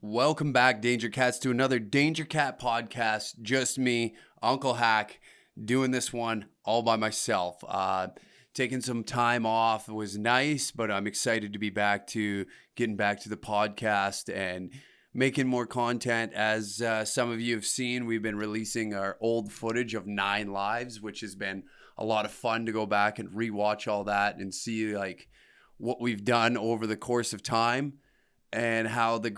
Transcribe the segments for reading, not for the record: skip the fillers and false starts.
Welcome back, Danger Cats, to another Danger Cat podcast. Just me, Uncle Hack, doing this one all by myself. Taking some time off was nice, but I'm excited to be getting back to the podcast and making more content. As some of you have seen, we've been releasing our old footage of 9 Lives, which has been a lot of fun to go back and rewatch all that and see like what we've done over the course of time. And holy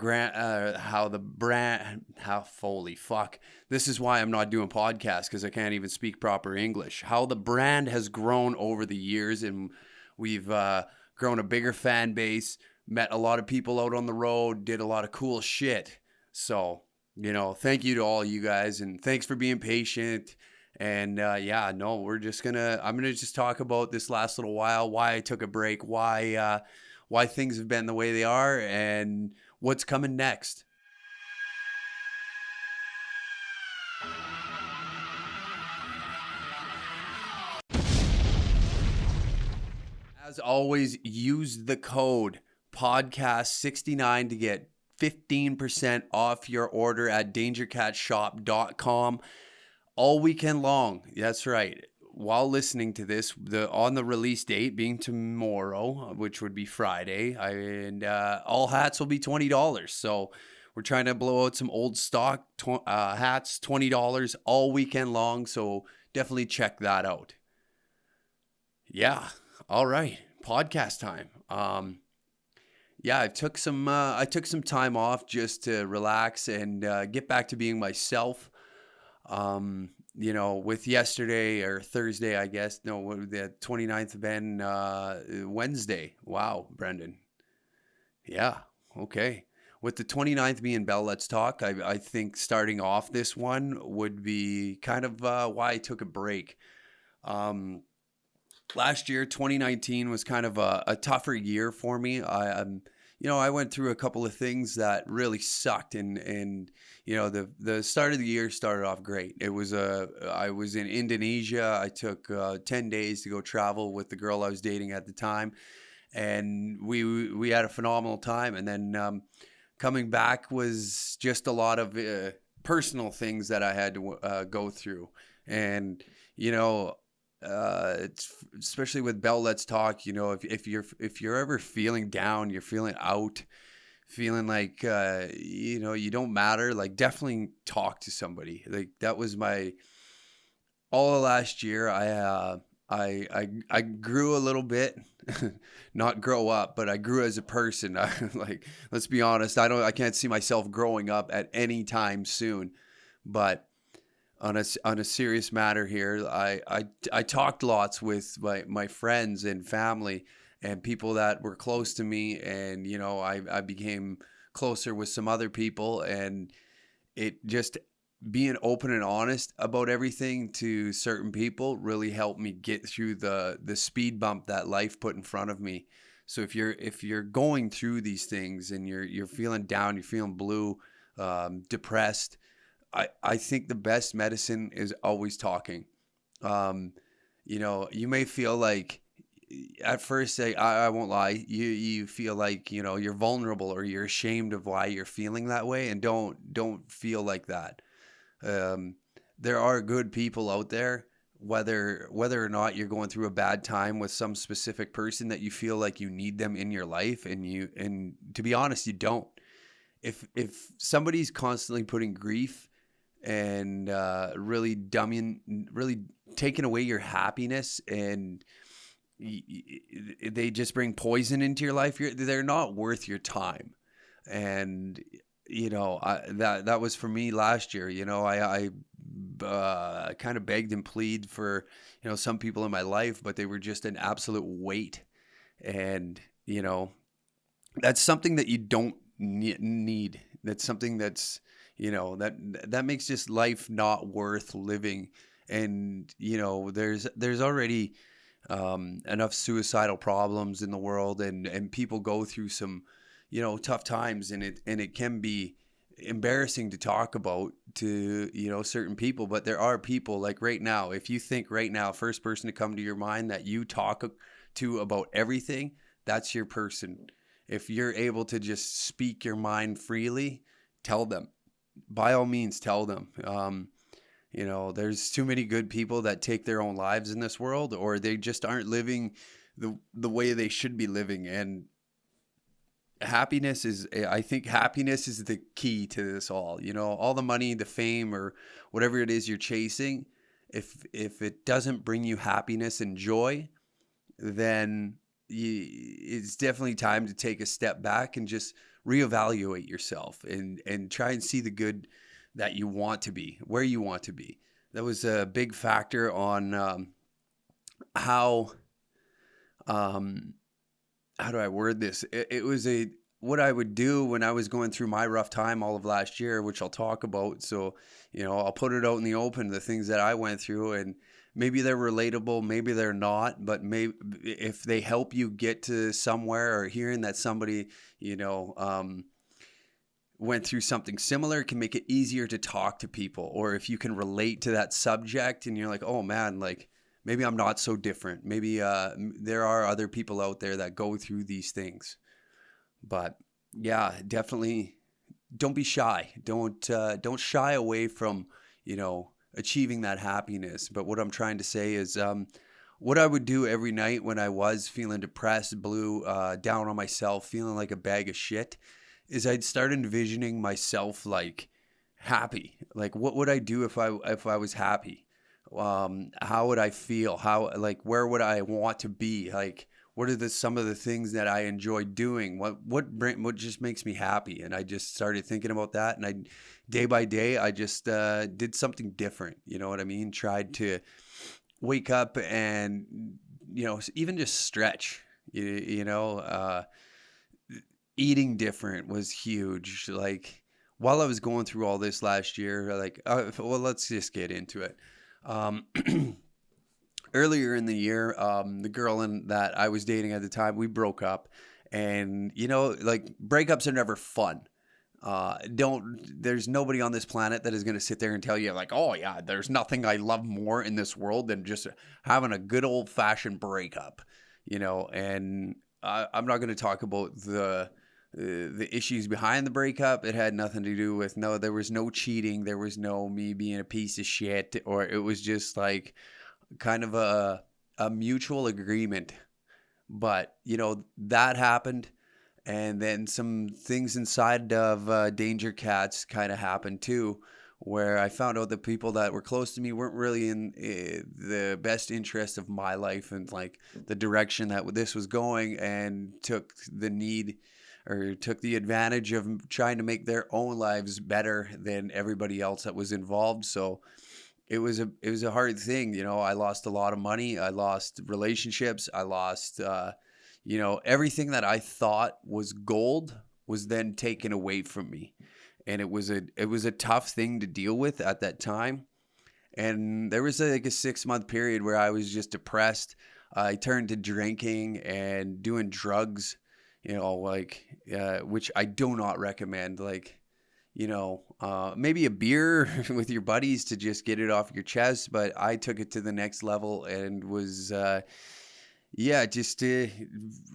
fuck. This is why I'm not doing podcasts, because I can't even speak proper English. How the brand has grown over the years, and we've grown a bigger fan base, met a lot of people out on the road, did a lot of cool shit. So, thank you to all you guys, and thanks for being patient. And I'm gonna just talk about this last little while, why I took a break, why things have been the way they are, and what's coming next. As always, use the code podcast69 to get 15% off your order at dangercatshop.com all weekend long. That's right. While listening to this, on the release date being tomorrow, which would be Friday, and all hats will be $20. So we're trying to blow out some old stock hats, $20 all weekend long. So definitely check that out. Yeah. All right. Podcast time. I took some time off just to relax and get back to being myself. With yesterday or Thursday, I guess, the 29th been Wednesday. Wow, Brendan. Yeah, okay. With the 29th being Bell Let's Talk, I think starting off this one would be kind of why I took a break. Last year, 2019, was kind of a tougher year for me. I went through a couple of things that really sucked, and the start of the year started off great. I was in Indonesia. I took 10 days to go travel with the girl I was dating at the time, and we had a phenomenal time. And then coming back was just a lot of personal things that I had to go through, and it's especially with Bell Let's Talk. If you're ever feeling down, you're feeling out, feeling like you don't matter, like definitely talk to somebody. Like that was all of last year. I grew a little bit, not grow up, but I grew as a person. Like, let's be honest, I can't see myself growing up at any time soon, but on a serious matter here, I talked lots with my friends and family and people that were close to me, and I became closer with some other people, and it just being open and honest about everything to certain people really helped me get through the speed bump that life put in front of me. So if you're going through these things and you're feeling down, you're feeling blue, depressed, I think the best medicine is always talking. You may feel like at first, I won't lie, you feel like, you're vulnerable or you're ashamed of why you're feeling that way, and don't feel like that. There are good people out there, whether or not you're going through a bad time with some specific person that you feel like you need them in your life, and to be honest, you don't. If somebody's constantly putting grief and really taking away your happiness, and they just bring poison into your life, they're not worth your time. And that was for me last year. I kind of begged and plead for some people in my life, but they were just an absolute weight. And that's something that you don't need. That's something that's that makes just life not worth living. And there's already enough suicidal problems in the world, and people go through some tough times, and it can be embarrassing to talk about to certain people. But there are people, like right now, if you think right now, first person to come to your mind that you talk to about everything, that's your person. If you're able to just speak your mind freely, tell them. By all means, tell them. There's too many good people that take their own lives in this world, or they just aren't living the way they should be living. And I think happiness is the key to this all. All the money, the fame, or whatever it is you're chasing, if it doesn't bring you happiness and joy, then it's definitely time to take a step back and just reevaluate yourself and try and see the good that you want to be, where you want to be. That was a big factor on how do I word this? It was what I would do when I was going through my rough time all of last year, which I'll talk about. So, I'll put it out in the open, the things that I went through, and maybe they're relatable, maybe they're not, but maybe if they help you get to somewhere, or hearing that somebody, went through something similar, it can make it easier to talk to people. Or if you can relate to that subject and you're like, oh man, like maybe I'm not so different. Maybe there are other people out there that go through these things. But yeah, definitely don't be shy. Don't shy away from, achieving that happiness. But what I'm trying to say is what I would do every night when I was feeling depressed, blue, down on myself, feeling like a bag of shit, is I'd start envisioning myself like happy. Like what would I do if I was happy? How would I feel? Where would I want to be? Like, what are some of the things that I enjoy doing? What just makes me happy? And I just started thinking about that. And day by day, I just did something different. You know what I mean? Tried to wake up and, even just stretch, eating different was huge. Like while I was going through all this last year, let's just get into it. Earlier in the year, the girl that I was dating at the time, we broke up. And, breakups are never fun. There's nobody on this planet that is going to sit there and tell you like, oh yeah, there's nothing I love more in this world than just having a good old fashioned breakup, and I'm not going to talk about the issues behind the breakup. It had nothing to do with, there was no cheating. There was no me being a piece of shit, or it was just like kind of a mutual agreement. But, that happened. And then some things inside of Danger Cats kind of happened too, where I found out that people that were close to me weren't really in the best interest of my life and like the direction that this was going, and took the advantage of trying to make their own lives better than everybody else that was involved. So it was a hard thing. I lost a lot of money. I lost relationships. I lost, everything that I thought was gold was then taken away from me. And it was a tough thing to deal with at that time. And there was like a 6-month period where I was just depressed. I turned to drinking and doing drugs, which I do not recommend. Maybe a beer with your buddies to just get it off your chest. But I took it to the next level and was, just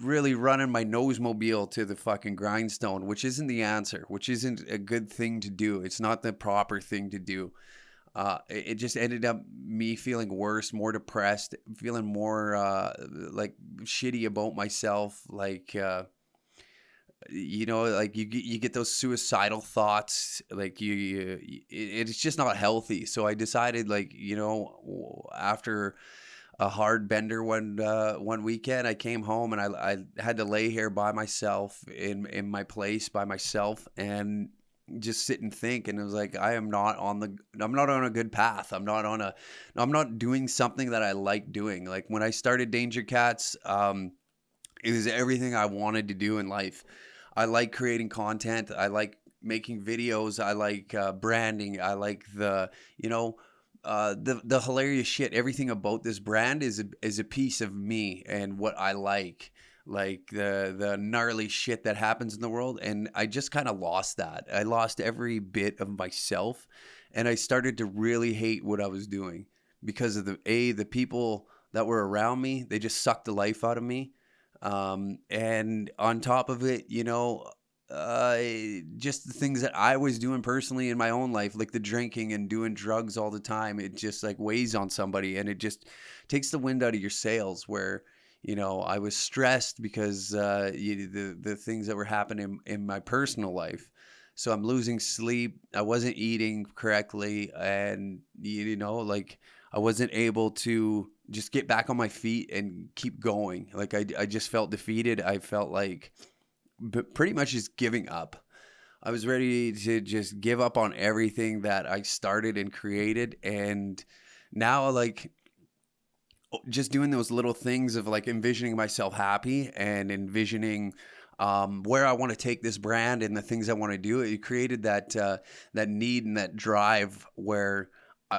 really running my Nosemobile to the fucking grindstone, which isn't the answer, which isn't a good thing to do. It's not the proper thing to do. It just ended up me feeling worse, more depressed, feeling more like shitty about myself. You get those suicidal thoughts, it's just not healthy. So I decided, after a hard bender one weekend, I came home and I had to lay here by myself in my place by myself and just sit and think. And it was like, I'm not on a good path. I'm not doing something that I like doing. Like when I started Danger Cats, it was everything I wanted to do in life. I like creating content. I like making videos. I like branding. I like the hilarious shit. Everything about this brand is a piece of me and what I like the gnarly shit that happens in the world. And I just kind of lost that. I lost every bit of myself, and I started to really hate what I was doing because of the people that were around me. They just sucked the life out of me. And on top of it, just the things that I was doing personally in my own life, like the drinking and doing drugs all the time, it just like weighs on somebody, and it just takes the wind out of your sails. Where I was stressed because the things that were happening in my personal life. So I'm losing sleep. I wasn't eating correctly, and like I wasn't able to just get back on my feet and keep going. Like I just felt defeated. I felt like pretty much just giving up. I was ready to just give up on everything that I started and created. And now, like, just doing those little things of like envisioning myself happy and envisioning where I want to take this brand and the things I want to do, it created that need and that drive where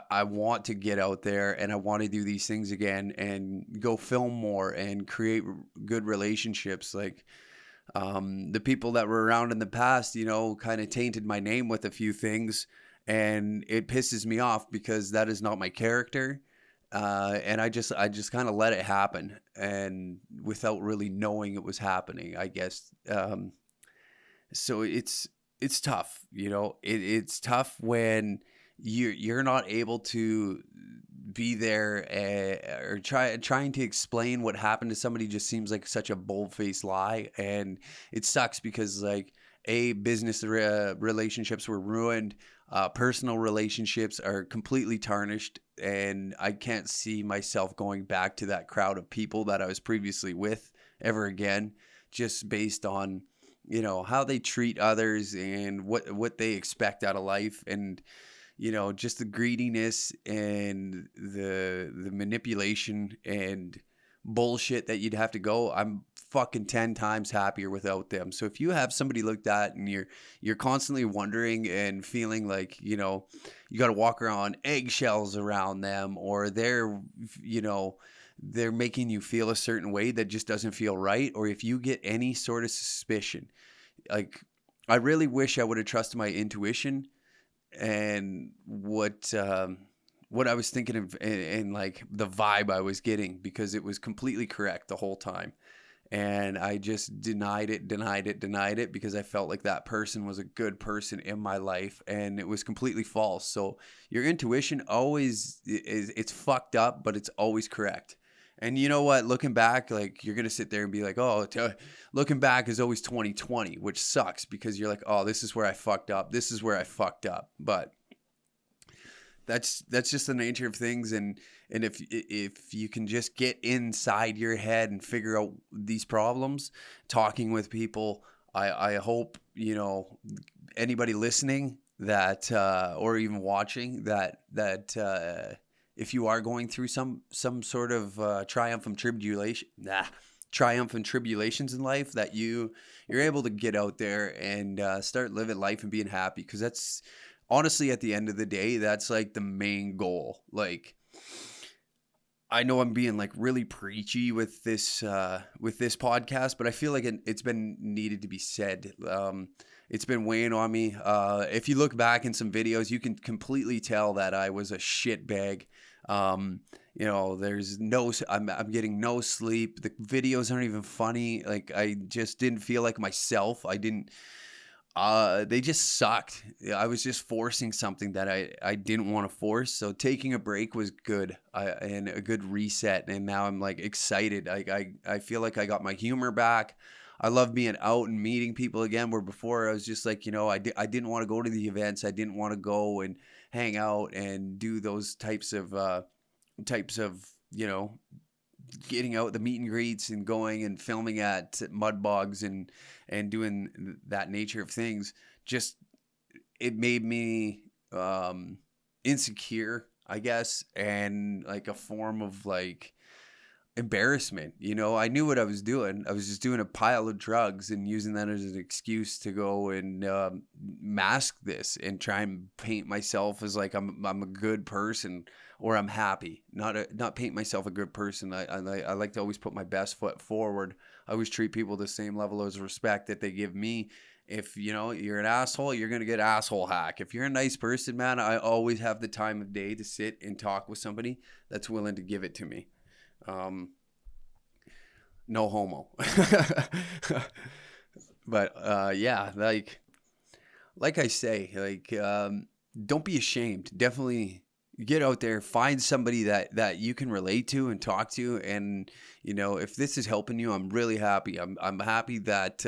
I want to get out there and I want to do these things again and go film more and create good relationships. Like, the people that were around in the past, kind of tainted my name with a few things, and it pisses me off because that is not my character. And I just kind of let it happen, and without really knowing it was happening, I guess. So it's tough, it's tough when you're not able to be there, or trying to explain what happened to somebody just seems like such a bold-faced lie. And it sucks because like business relationships were ruined, personal relationships are completely tarnished, and I can't see myself going back to that crowd of people that I was previously with ever again, just based on how they treat others and what they expect out of life. And just the greediness and the manipulation and bullshit that you'd have to go. I'm fucking 10 times happier without them. So if you have somebody like that and you're constantly wondering and feeling like, you got to walk around eggshells around them, or they're making you feel a certain way that just doesn't feel right, or if you get any sort of suspicion, like, I really wish I would have trusted my intuition and what I was thinking of, and like the vibe I was getting, because it was completely correct the whole time. And I just denied it because I felt like that person was a good person in my life, and it was completely false. So your intuition always it's fucked up, but it's always correct. And you know what? Looking back, like, you're gonna sit there and be like, "Oh, looking back is always 2020," which sucks because you're like, "Oh, this is where I fucked up. This is where I fucked up." But that's just the nature of things. And if you can just get inside your head and figure out these problems, talking with people, I hope anybody listening that or even watching that if you are going through some sort of triumph and tribulations in life, that you're able to get out there and start living life and being happy, because that's honestly, at the end of the day, that's like the main goal. Like, I know I'm being like really preachy with this podcast, but I feel like it's been needed to be said. It's been weighing on me. If you look back in some videos, you can completely tell that I was a shitbag. There's I'm getting no sleep. The videos aren't even funny. Like, I just didn't feel like myself. They just sucked. I was just forcing something that I didn't want to force. So taking a break was good, and a good reset. And now I'm like excited. I feel like I got my humor back. I love being out and meeting people again, where before I was just like, I didn't want to go to the events. I didn't want to go and hang out and do those types of getting out, the meet and greets, and going and filming at mud bogs and doing that nature of things. Just, it made me insecure, I guess, and like a form of like embarrassment. I knew what I was doing. I was just doing a pile of drugs and using that as an excuse to go and mask this and try and paint myself as like I'm a good person, or I'm happy. Not paint myself a good person. I like to always put my best foot forward. I always treat people the same level of respect that they give me. If you're an asshole, you're gonna get asshole hack. If you're a nice person, man, I always have the time of day to sit and talk with somebody that's willing to give it to me. No homo. But yeah, like I say, don't be ashamed. Definitely get out there, find somebody that you can relate to and talk to. And if this is helping you, I'm really happy. I'm happy that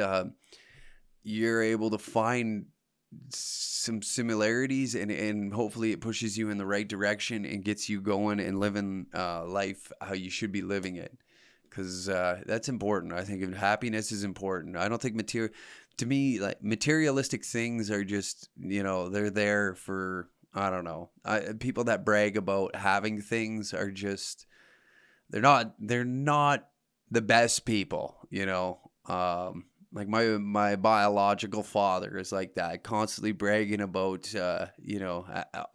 you're able to find some similarities, and hopefully it pushes you in the right direction and gets you going and living life how you should be living it. Because that's important. I think happiness is important. I don't think to me, like, materialistic things are just, they're there for, I don't know. People that brag about having things are just, they're not the best people. Like my biological father is like that, constantly bragging about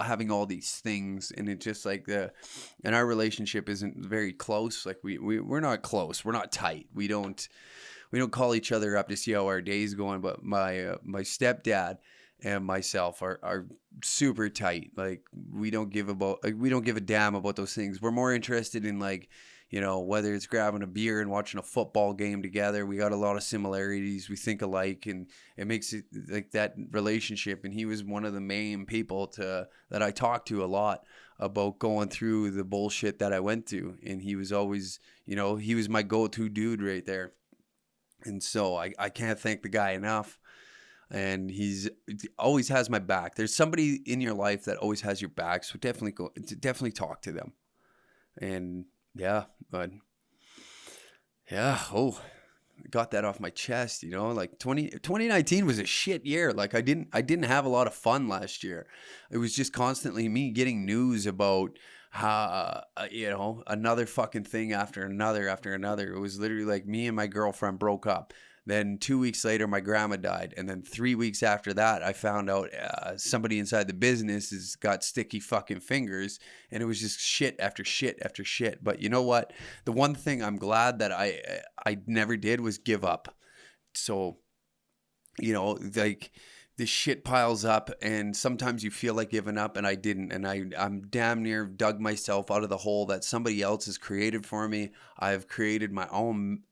having all these things, and it's just like and our relationship isn't very close. Like we're not close, we're not tight. We don't call each other up to see how our day's going. But my stepdad and myself are super tight. Like we don't give a damn about those things. We're more interested in, like, whether it's grabbing a beer and watching a football game together. We got a lot of similarities. We think alike, and it makes it like that relationship. And he was one of the main people that I talked to a lot about going through the bullshit that I went through. And he was always, he was my go-to dude right there. And so I can't thank the guy enough. And he always has my back. There's somebody in your life that always has your back. So definitely talk to them. And yeah, but yeah, got that off my chest, like 2019 was a shit year. Like I didn't have a lot of fun last year. It was just constantly me getting news about how, another fucking thing after another after another. It was literally like me and my girlfriend broke up. Then 2 weeks later, my grandma died. And then 3 weeks after that, I found out somebody inside the business has got sticky fucking fingers. And it was just shit after shit after shit. But you know what? The one thing I'm glad that I never did was give up. So, like, this shit piles up, and sometimes you feel like giving up, and I didn't. And I'm damn near dug myself out of the hole that somebody else has created for me. I've created my own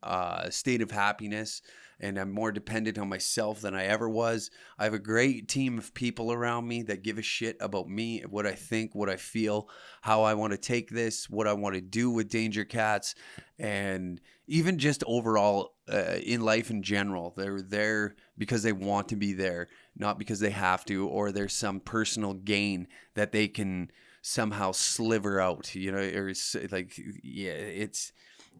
state of happiness, and I'm more dependent on myself than I ever was. I have a great team of people around me that give a shit about me, what I think, what I feel, how I want to take this, what I want to do with Danger Cats, and even just overall in life in general. They're there because they want to be there, not because they have to, or there's some personal gain that they can somehow sliver out, or like, yeah,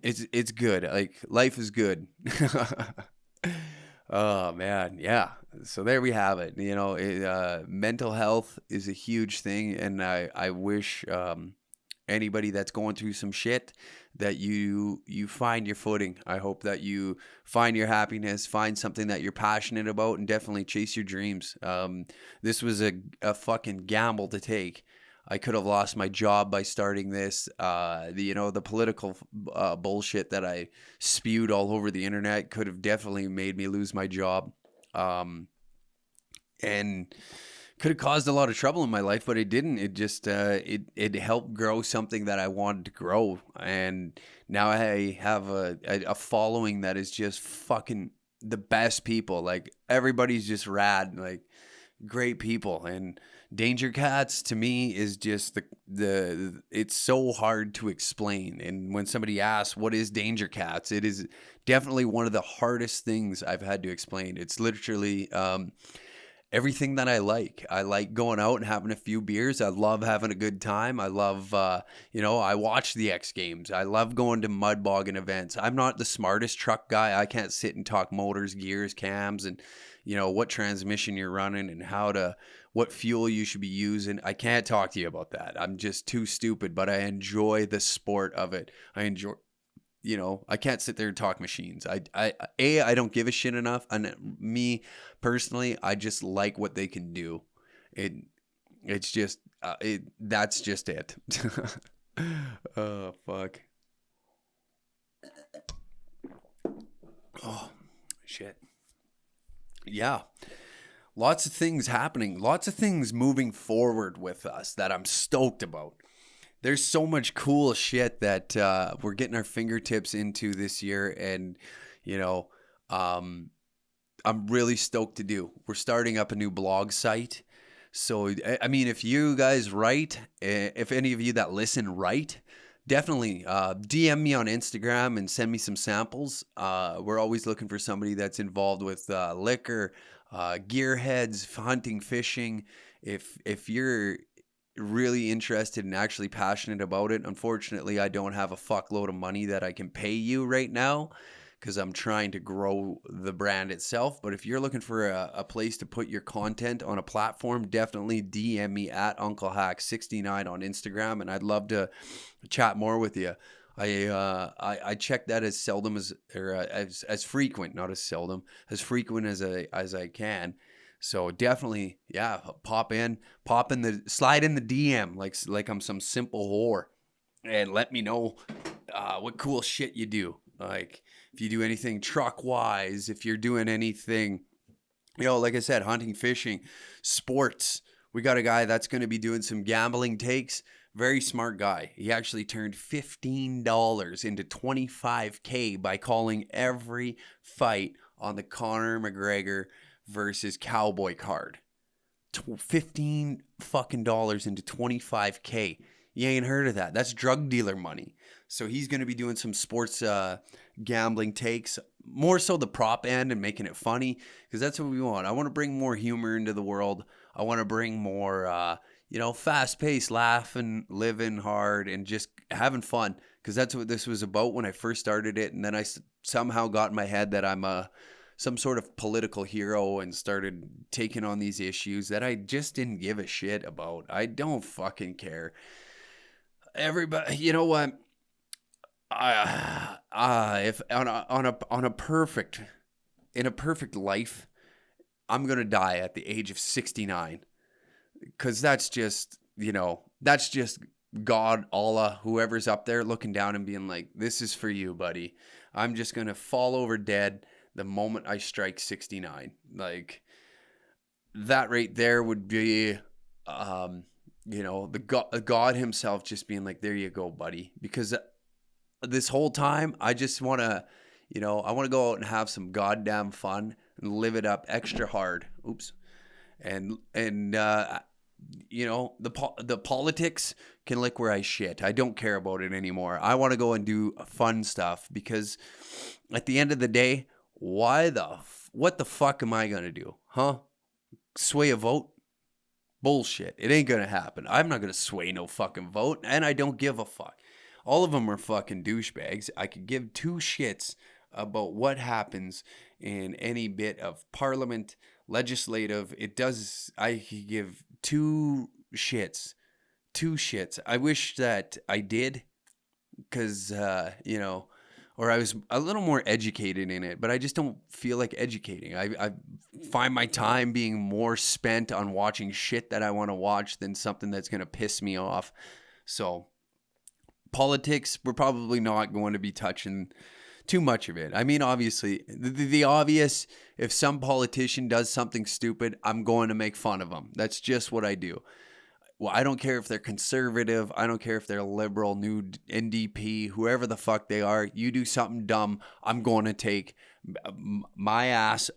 it's good. Like, life is good. Oh man, yeah. So there we have it. Mental health is a huge thing, and I wish anybody that's going through some shit that you find your footing. I hope that you find your happiness, find something that you're passionate about, and definitely chase your dreams. This was a fucking gamble to take. I could have lost my job by starting this. The political bullshit that I spewed all over the internet could have definitely made me lose my job. And could have caused a lot of trouble in my life, but it didn't. It just it helped grow something that I wanted to grow, and now I have a following that is just fucking the best people. Like, everybody's just rad, like, great people. And Danger Cats to me is just the it's so hard to explain. And when somebody asks what is Danger Cats, it is definitely one of the hardest things I've had to explain. It's literally everything that I like. I like going out and having a few beers. I love having a good time. I love, I watch the X Games. I love going to mud bogging events. I'm not the smartest truck guy. I can't sit and talk motors, gears, cams, and, what transmission you're running and what fuel you should be using. I can't talk to you about that. I'm just too stupid, but I enjoy the sport of it. I can't sit there and talk machines. I don't give a shit enough. And me personally, I just like what they can do. It's just, that's just it. Oh, fuck. Oh, shit. Yeah. Lots of things happening. Lots of things moving forward with us that I'm stoked about. There's so much cool shit that we're getting our fingertips into this year. And, I'm really stoked to do. We're starting up a new blog site. So, I mean, if you guys write, if any of you that listen write, definitely DM me on Instagram and send me some samples. We're always looking for somebody that's involved with liquor, gearheads, hunting, fishing. If you're really interested and actually passionate about it, unfortunately, I don't have a fuckload of money that I can pay you right now because I'm trying to grow the brand itself. But if you're looking for a place to put your content on a platform, definitely DM me at UncleHack69 on Instagram, and I'd love to chat more with you. I check that as seldom as frequent, not as seldom, as frequent as I can. So definitely, yeah, slide in the DM like I'm some simple whore, and let me know what cool shit you do. Like if you do anything truck wise, if you're doing anything, like I said, hunting, fishing, sports. We got a guy that's going to be doing some gambling takes. Very smart guy. He actually turned $15 into $25K by calling every fight on the Conor McGregor versus Cowboy card. 15 fucking dollars into 25K. You ain't heard of that. That's drug dealer money. So he's going to be doing some sports gambling takes, more so the prop end and making it funny, because that's what we want. I want to bring more humor into the world. I want to bring more, fast-paced, laughing, living hard, and just having fun, because that's what this was about when I first started it. And then I somehow got in my head that I'm some sort of political hero and started taking on these issues that I just didn't give a shit about. I don't fucking care. Everybody, you know what? If in a perfect life, I'm gonna die at the age of 69, because that's just God, Allah, whoever's up there looking down and being like, "This is for you, buddy." I'm just gonna fall over dead the moment I strike 69. Like that right there would be, the God himself just being like, "There you go, buddy," because this whole time, I just want to, I want to go out and have some goddamn fun and live it up extra hard. Oops. And the politics can lick where I shit. I don't care about it anymore. I want to go and do fun stuff, because at the end of the day, what the fuck am I going to do? Huh? Sway a vote? Bullshit. It ain't going to happen. I'm not going to sway no fucking vote, and I don't give a fuck. All of them are fucking douchebags. I could give two shits about what happens in any bit of parliament, legislative. I could give two shits. I wish that I did, because, or I was a little more educated in it, but I just don't feel like educating. I find my time being more spent on watching shit that I want to watch than something that's going to piss me off. So politics, we're probably not going to be touching too much of it. I mean, obviously, the obvious, if some politician does something stupid, I'm going to make fun of them. That's just what I do. Well, I don't care if they're conservative. I don't care if they're liberal, new NDP, whoever the fuck they are. You do something dumb, I'm going to take my ass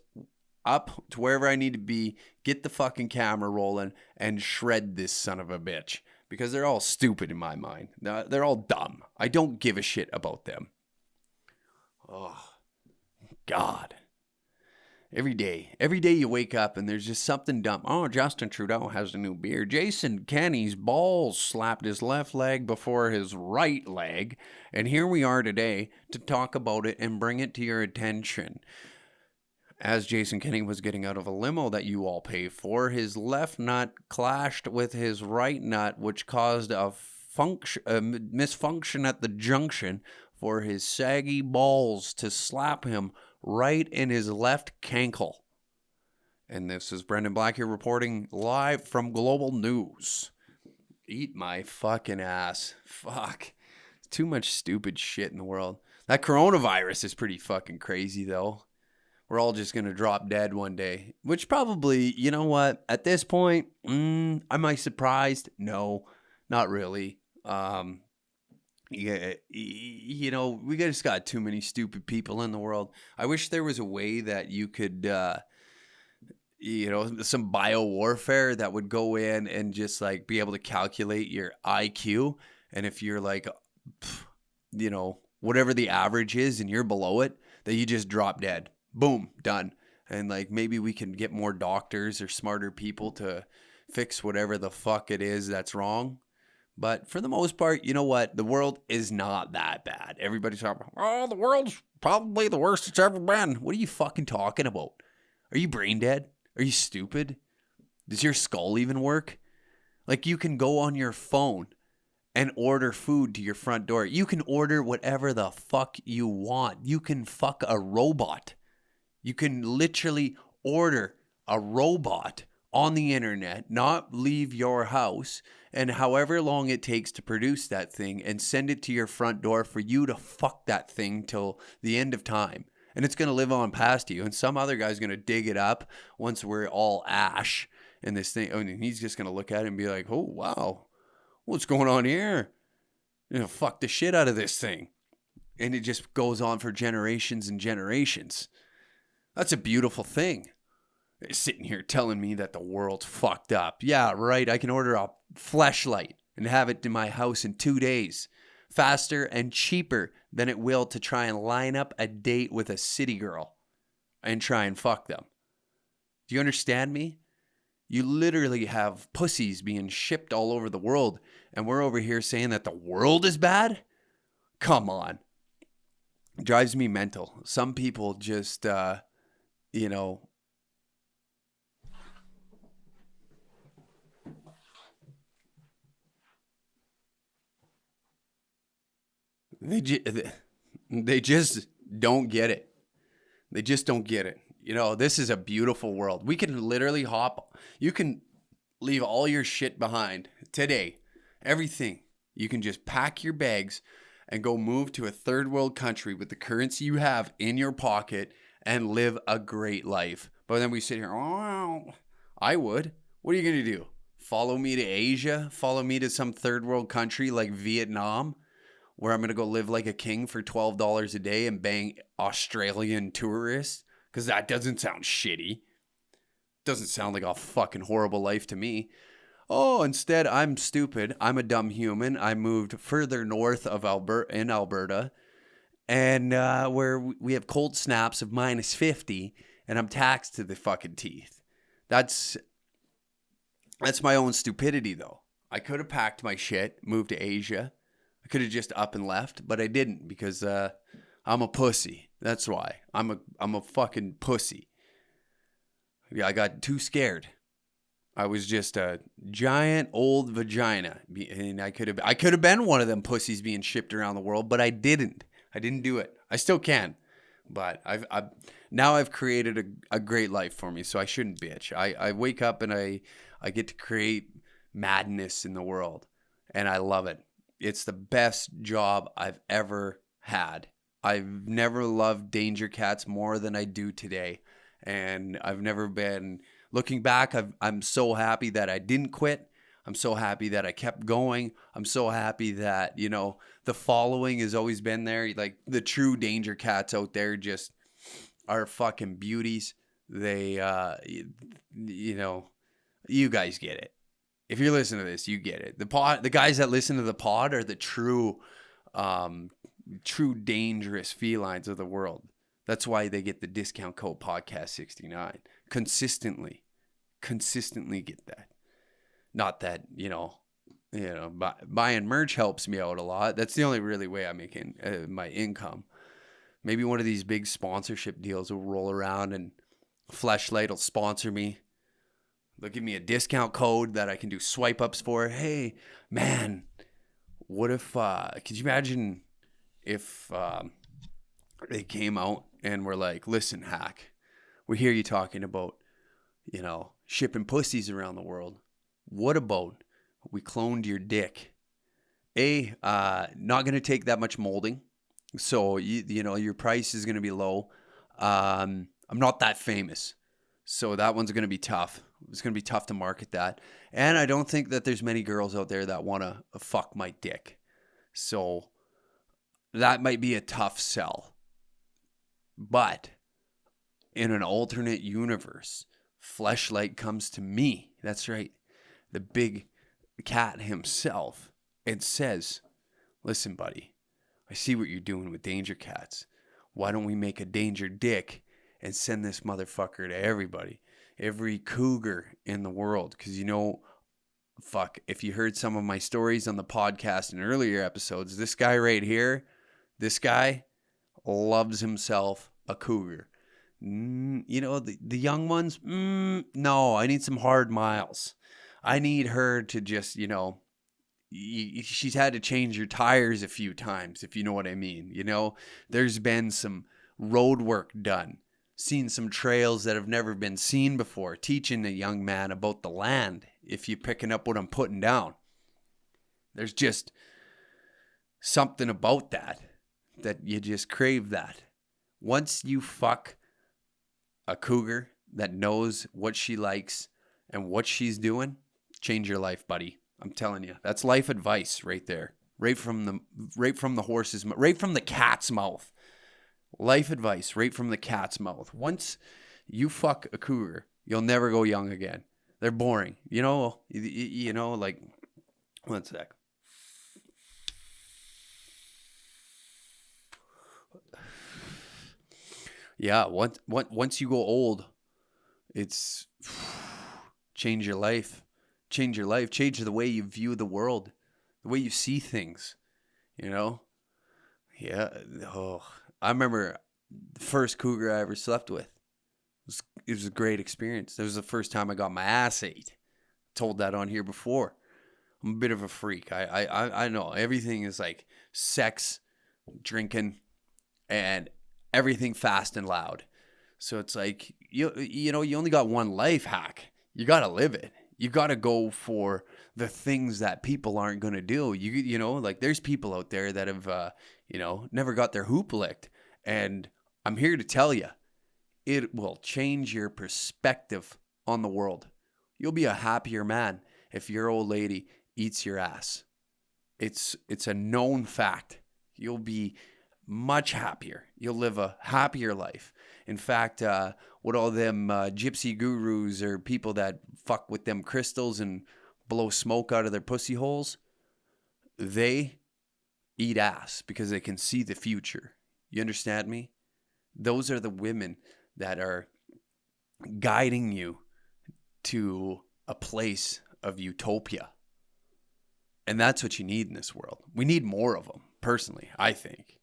up to wherever I need to be, get the fucking camera rolling, and shred this son of a bitch. Because they're all stupid in my mind. They're all dumb. I don't give a shit about them. Oh, God. Every day you wake up and there's just something dumb. Oh, Justin Trudeau has a new beard. Jason Kenney's balls slapped his left leg before his right leg. And here we are today to talk about it and bring it to your attention. As Jason Kenney was getting out of a limo that you all pay for, his left nut clashed with his right nut, which caused a misfunction at the junction for his saggy balls to slap him right in his left cankle. And this is Brendan Black here reporting live from Global News. Eat my fucking ass. Fuck. Too much stupid shit in the world. That coronavirus is pretty fucking crazy, though. We're all just going to drop dead one day. Which probably, you know what? At this point, am I surprised? No, not really. Yeah, we just got too many stupid people in the world. I wish there was a way that you could, some bio warfare that would go in and just like be able to calculate your IQ. And if you're like, whatever the average is and you're below it, that you just drop dead. Boom, done. And like maybe we can get more doctors or smarter people to fix whatever the fuck it is that's wrong. But for the most part, you know what? The world is not that bad. Everybody's talking about, oh, the world's probably the worst it's ever been. What are you fucking talking about? Are you brain dead? Are you stupid? Does your skull even work? Like you can go on your phone and order food to your front door. You can order whatever the fuck you want. You can fuck a robot. You can literally order a robot on the internet, not leave your house, and however long it takes to produce that thing and send it to your front door for you to fuck that thing till the end of time. And it's going to live on past you. And some other guy's going to dig it up once we're all ash in this thing. I mean, he's just going to look at it and be like, oh, wow, what's going on here? Fuck the shit out of this thing. And it just goes on for generations and generations. That's a beautiful thing. Sitting here telling me that the world's fucked up. Yeah, right. I can order a fleshlight and have it to my house in 2 days. Faster and cheaper than it will to try and line up a date with a city girl and try and fuck them. Do you understand me? You literally have pussies being shipped all over the world, and we're over here saying that the world is bad? Come on. It drives me mental. Some people just, They just don't get it. They just don't get it. This is a beautiful world. We can literally you can leave all your shit behind today. Everything. You can just pack your bags and go move to a third world country with the currency you have in your pocket and live a great life. But then we sit here, oh, I would. What are you going to do? Follow me to Asia? Follow me to some third world country like Vietnam, where I'm going to go live like a king for $12 a day and bang Australian tourists? Because that doesn't sound shitty. Doesn't sound like a fucking horrible life to me. Oh, instead, I'm stupid. I'm a dumb human. I moved further north of Alberta, and where we have cold snaps of minus 50, and I'm taxed to the fucking teeth. That's my own stupidity, though. I could have packed my shit, moved to Asia. I could have just up and left, but I didn't because I'm a pussy. That's why. I'm a fucking pussy. Yeah, I got too scared. I was just a giant old vagina, and I could have been one of them pussies being shipped around the world, but I didn't. I didn't do it. I still can, but I've created a great life for me, so I shouldn't bitch. I wake up and I get to create madness in the world, and I love it. It's the best job I've ever had. I've never loved Danger Cats more than I do today. And I've never been, looking back, I'm so happy that I didn't quit. I'm so happy that I kept going. I'm so happy that, the following has always been there. Like the true Danger Cats out there just are fucking beauties. They, you guys get it. If you're listening to this, you get it. The guys that listen to the pod are the true dangerous felines of the world. That's why they get the discount code podcast 69. Consistently get that. Not that, buying merch helps me out a lot. That's the only really way I'm making my income. Maybe one of these big sponsorship deals will roll around and Fleshlight will sponsor me. They'll give me a discount code that I can do swipe ups for. Hey, man, what if, could you imagine if they came out and were like, listen, Hack, we hear you talking about, shipping pussies around the world. What about we cloned your dick? Not going to take that much molding. So, your price is going to be low. I'm not that famous. So that one's going to be tough. It's going to be tough to market that. And I don't think that there's many girls out there that want to fuck my dick. So that might be a tough sell. But in an alternate universe, Fleshlight comes to me. That's right. The big cat himself, and says, listen, buddy, I see what you're doing with danger cats. Why don't we make a danger dick and send this motherfucker to everybody, every cougar in the world? Because, if you heard some of my stories on the podcast in earlier episodes, this guy right here, this guy loves himself a cougar. The young ones, no, I need some hard miles. I need her to just, she's had to change your tires a few times, if you know what I mean. There's been some road work done, seen some trails that have never been seen before, teaching a young man about the land, if you're picking up what I'm putting down. There's just something about that you just crave that. Once you fuck a cougar that knows what she likes and what she's doing, change your life, buddy. I'm telling you, that's life advice right there. Right from the horse's, right from the cat's mouth. Life advice right from the cat's mouth. Once you fuck a cougar, you'll never go young again. They're boring. Like, one sec. Yeah, once you go old, it's change your life. Change your life. Change the way you view the world, the way you see things, Yeah. Oh, I remember the first cougar I ever slept with. It was a great experience. That was the first time I got my ass ate. Told that on here before. I'm a bit of a freak. I know everything is like sex, drinking, and everything fast and loud. So it's like, you only got one life hack. You got to live it. You got to go for the things that people aren't going to do. Like there's people out there that have, never got their hoop licked. And I'm here to tell you, it will change your perspective on the world. You'll be a happier man if your old lady eats your ass. It's a known fact. You'll be much happier. You'll live a happier life. In fact, what all them gypsy gurus or people that fuck with them crystals and blow smoke out of their pussy holes, they eat ass because they can see the future. You understand me? Those are the women that are guiding you to a place of utopia. And that's what you need in this world. We need more of them, personally, I think.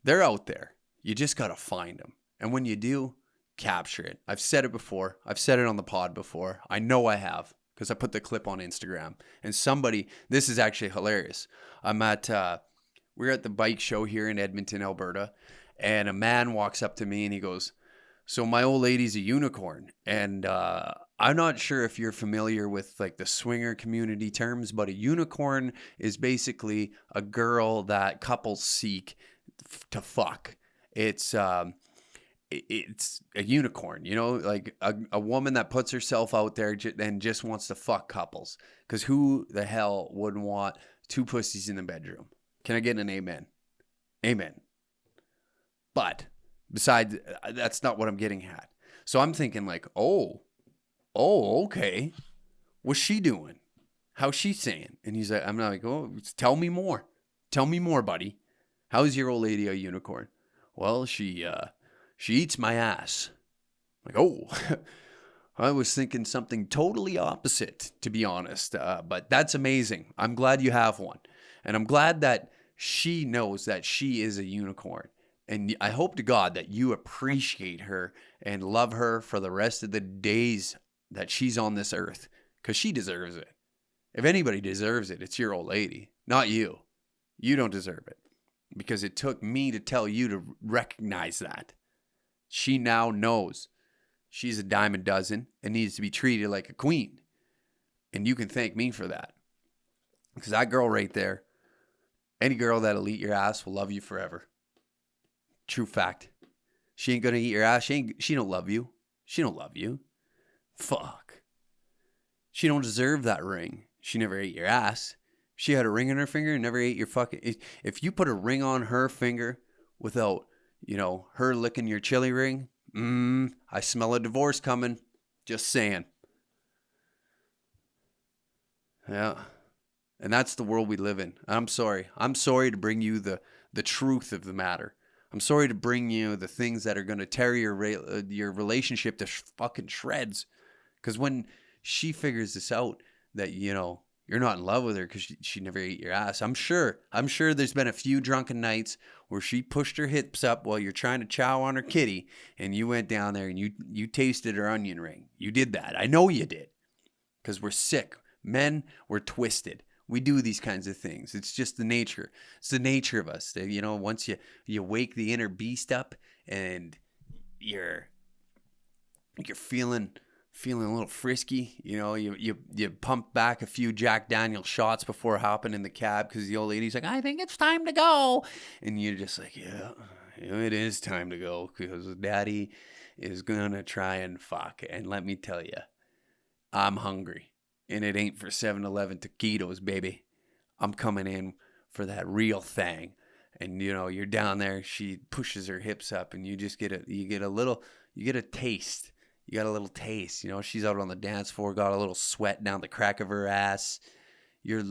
They're out there. You just got to find them. And when you do, capture it. I've said it before. I've said it on the pod before. I know I have because I put the clip on Instagram. And this is actually hilarious. We're at the bike show here in Edmonton, Alberta. And a man walks up to me and he goes, so my old lady's a unicorn. And I'm not sure if you're familiar with like the swinger community terms, but a unicorn is basically a girl that couples seek to fuck. It's a unicorn, like a woman that puts herself out there and just wants to fuck couples. Because who the hell wouldn't want two pussies in the bedroom? Can I get an amen? Amen. But besides, that's not what I'm getting at. So I'm thinking like, okay. What's she doing? How's she saying? And he's like, I'm not like, tell me more. Tell me more, buddy. How's your old lady a unicorn? Well, she eats my ass. Like, I was thinking something totally opposite, to be honest. But that's amazing. I'm glad you have one. And I'm glad that she knows that she is a unicorn. And I hope to God that you appreciate her and love her for the rest of the days that she's on this earth. Because she deserves it. If anybody deserves it, it's your old lady, not you. You don't deserve it. Because it took me to tell you to recognize that. She now knows she's a dime a dozen and needs to be treated like a queen. And you can thank me for that. Because that girl right there, any girl that'll eat your ass will love you forever. True fact. She ain't gonna eat your ass. She don't love you. She don't love you. Fuck. She don't deserve that ring. She never ate your ass. She had a ring on her finger and never ate your fucking. If you put a ring on her finger without, her licking your chili ring, I smell a divorce coming. Just saying. Yeah. And that's the world we live in. I'm sorry. I'm sorry to bring you the truth of the matter. I'm sorry to bring you the things that are going to tear your relationship to fucking shreds. Because when she figures this out, that, you're not in love with her because she never ate your ass. I'm sure there's been a few drunken nights where she pushed her hips up while you're trying to chow on her kitty, and you went down there and you tasted her onion ring. You did that. I know you did. Because we're sick. Men, we're twisted. We do these kinds of things. It's just the nature. It's the nature of us. Once you wake the inner beast up and you're feeling a little frisky, you pump back a few Jack Daniel's shots before hopping in the cab because the old lady's like, I think it's time to go. And you're just like, yeah, it is time to go because daddy is going to try and fuck. And let me tell you, I'm hungry. And it ain't for 7-Eleven taquitos, baby. I'm coming in for that real thing. And, you're down there. She pushes her hips up and you just get a taste. You got a little taste. She's out on the dance floor, got a little sweat down the crack of her ass. You're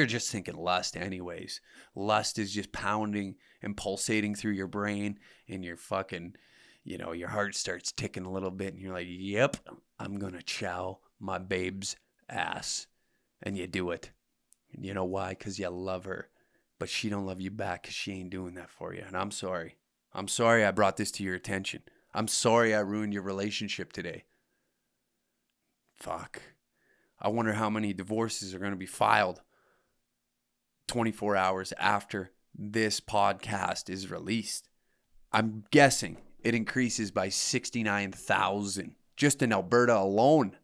just thinking lust anyways. Lust is just pounding and pulsating through your brain, and you're fucking, your heart starts ticking a little bit and you're like, yep, I'm going to chow my babe's ass. And you do it. And you know why? Because you love her. But she don't love you back because she ain't doing that for you. And I'm sorry. I'm sorry I brought this to your attention. I'm sorry I ruined your relationship today. Fuck. I wonder how many divorces are going to be filed 24 hours after this podcast is released. I'm guessing it increases by 69,000 just in Alberta alone.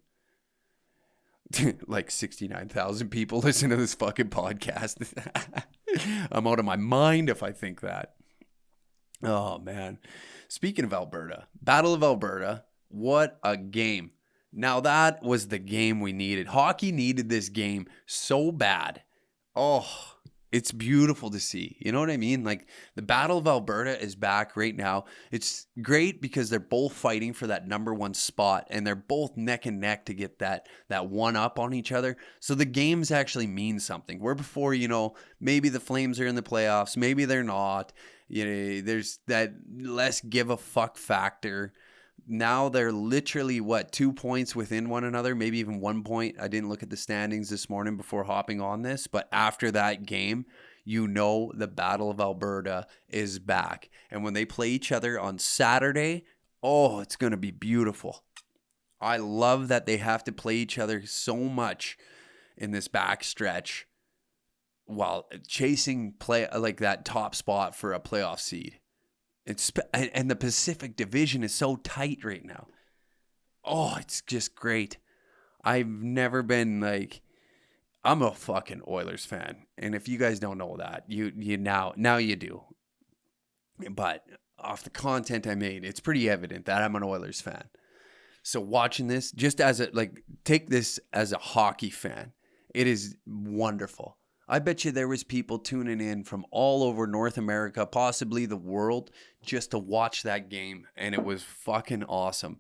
Like 69,000 people listen to this fucking podcast. I'm out of my mind if I think that. Oh, man. Speaking of Alberta, Battle of Alberta, what a game. Now that was the game we needed. Hockey needed this game so bad. Oh, it's beautiful to see. You know what I mean? Like, the Battle of Alberta is back right now. It's great because they're both fighting for that number one spot, and they're both neck and neck to get that one up on each other. So the games actually mean something. Where before, maybe the Flames are in the playoffs, maybe they're not. There's that less give a fuck factor. Now they're literally, 2 points within one another, maybe even 1 point. I didn't look at the standings this morning before hopping on this, but after that game, the Battle of Alberta is back. And when they play each other on Saturday, oh, it's going to be beautiful. I love that they have to play each other so much in this backstretch while chasing like that top spot for a playoff seed. And the Pacific Division is so tight right now. Oh, it's just great. I've never been I'm a fucking Oilers fan. And if you guys don't know that, you now you do. But off the content I made, it's pretty evident that I'm an Oilers fan. So watching this, just as take this as a hockey fan, it is wonderful. I bet you there was people tuning in from all over North America, possibly the world, just to watch that game, and it was fucking awesome.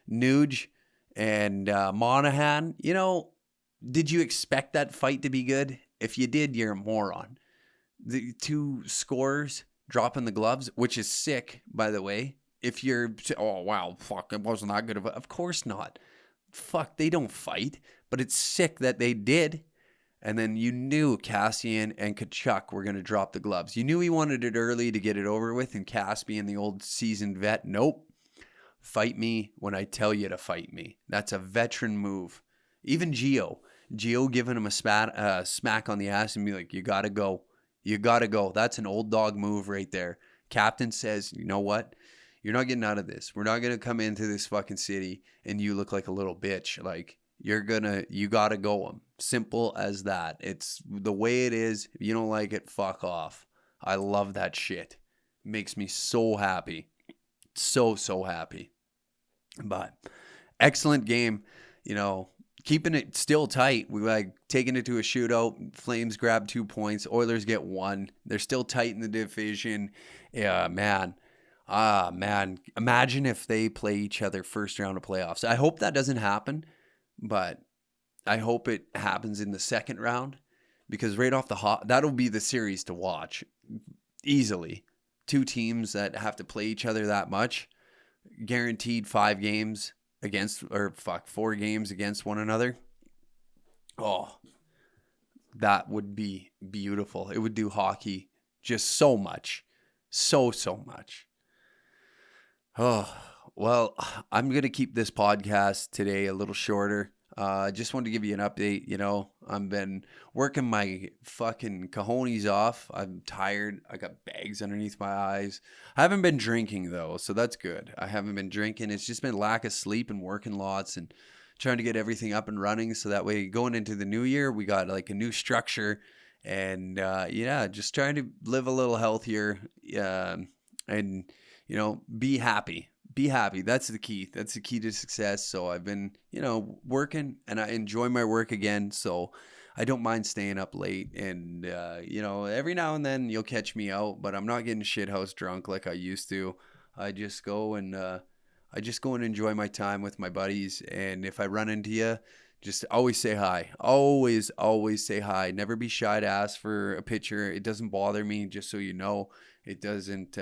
Nuge and Monahan, did you expect that fight to be good? If you did, you're a moron. The two scorers dropping the gloves, which is sick, by the way. If you're, oh, wow, fuck, it wasn't that good of course not. Fuck, they don't fight, but it's sick that they did. And then you knew Cassian and Tkachuk were going to drop the gloves. You knew he wanted it early to get it over with, and Cass being the old seasoned vet, nope. Fight me when I tell you to fight me. That's a veteran move. Even Gio giving him a smack on the ass and be like, you got to go. You got to go. That's an old dog move right there. Captain says, you know what? You're not getting out of this. We're not going to come into this fucking city and you look like a little bitch. You got to go him. Simple as that. It's the way it is. If you don't like it, fuck off. I love that shit. Makes me so happy. So happy. But excellent game. keeping it still tight. We like taking it to a shootout. Flames grab 2 points. Oilers get 1. They're still tight in the division. Yeah, man. Man. Imagine if they play each other first round of playoffs. I hope that doesn't happen, but I hope it happens in the second round, because right off the hop, that'll be the series to watch easily. 2 teams that have to play each other that much, guaranteed 4 games against one another. Oh, that would be beautiful. It would do hockey just so much. So much. Oh, well, I'm going to keep this podcast today a little shorter. Just wanted to give you an update. You know, I've been working my fucking cojones off. I'm tired. I got bags underneath my eyes. I haven't been drinking though, so that's good. I haven't been drinking. It's just been lack of sleep and working lots and trying to get everything up and running. So that way going into the new year, we got like a new structure and, just trying to live a little healthier, and, be happy. Be happy. That's the key. That's the key to success. So I've been, working, and I enjoy my work again. So I don't mind staying up late. And, every now and then you'll catch me out, but I'm not getting shithouse drunk like I used to. I just go and enjoy my time with my buddies. And if I run into you, just always say hi. Always say hi. Never be shy to ask for a picture. It doesn't bother me, just so you know. It doesn't,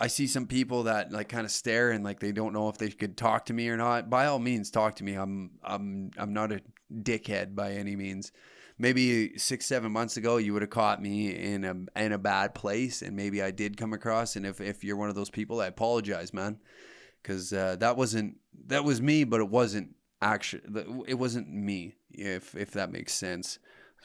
I see some people that like kind of stare and like they don't know if they could talk to me or not. By all means, talk to me. I'm not a dickhead by any means. Maybe 6-7 months ago, you would have caught me in a bad place, and maybe I did come across. And if you're one of those people, I apologize, man, because that was me, but it wasn't me. If that makes sense.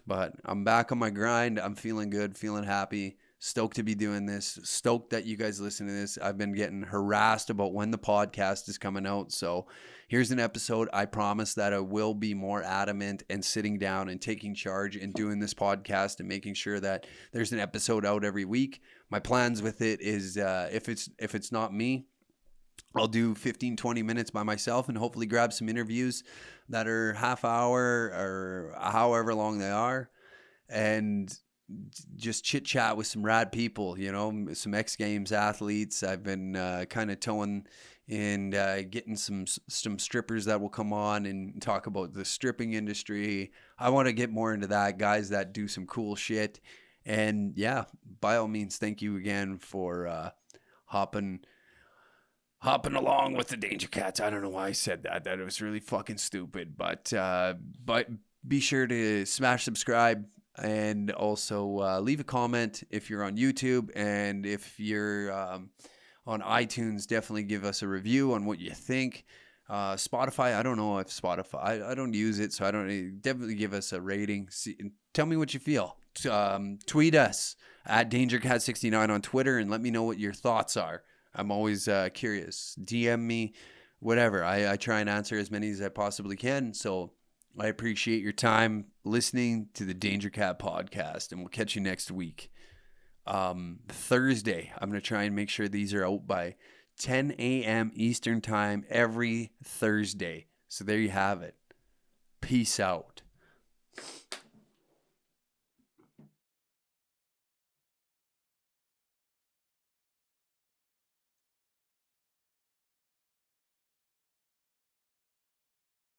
But I'm back on my grind. I'm feeling good, feeling happy. Stoked to be doing this. Stoked that you guys listen to this. I've been getting harassed about when the podcast is coming out. So here's an episode. I promise that I will be more adamant and sitting down and taking charge and doing this podcast and making sure that there's an episode out every week. My plans with it is if it's not me, I'll do 15-20 minutes by myself and hopefully grab some interviews that are half hour or however long they are, and just chit chat with some rad people, some X Games athletes. I've been kind of towing and getting some strippers that will come on and talk about the stripping industry. I want to get more into that, guys that do some cool shit. And yeah, by all means, thank you again for hopping along with the Danger Cats. I don't know why I said that. That was really fucking stupid. But be sure to smash subscribe. And also leave a comment if you're on YouTube, and if you're on iTunes, definitely give us a review on what you think. Spotify, I don't know if Spotify, I don't use it, so I don't. Definitely give us a rating. Tell me what you feel. Tweet us at DangerCat69 on Twitter and let me know what your thoughts are. I'm always curious. DM me, whatever. I try and answer as many as I possibly can. So I appreciate your time listening to the Danger Cat podcast, and we'll catch you next week. Thursday, I'm going to try and make sure these are out by 10 a.m. Eastern time every Thursday. So there you have it. Peace out.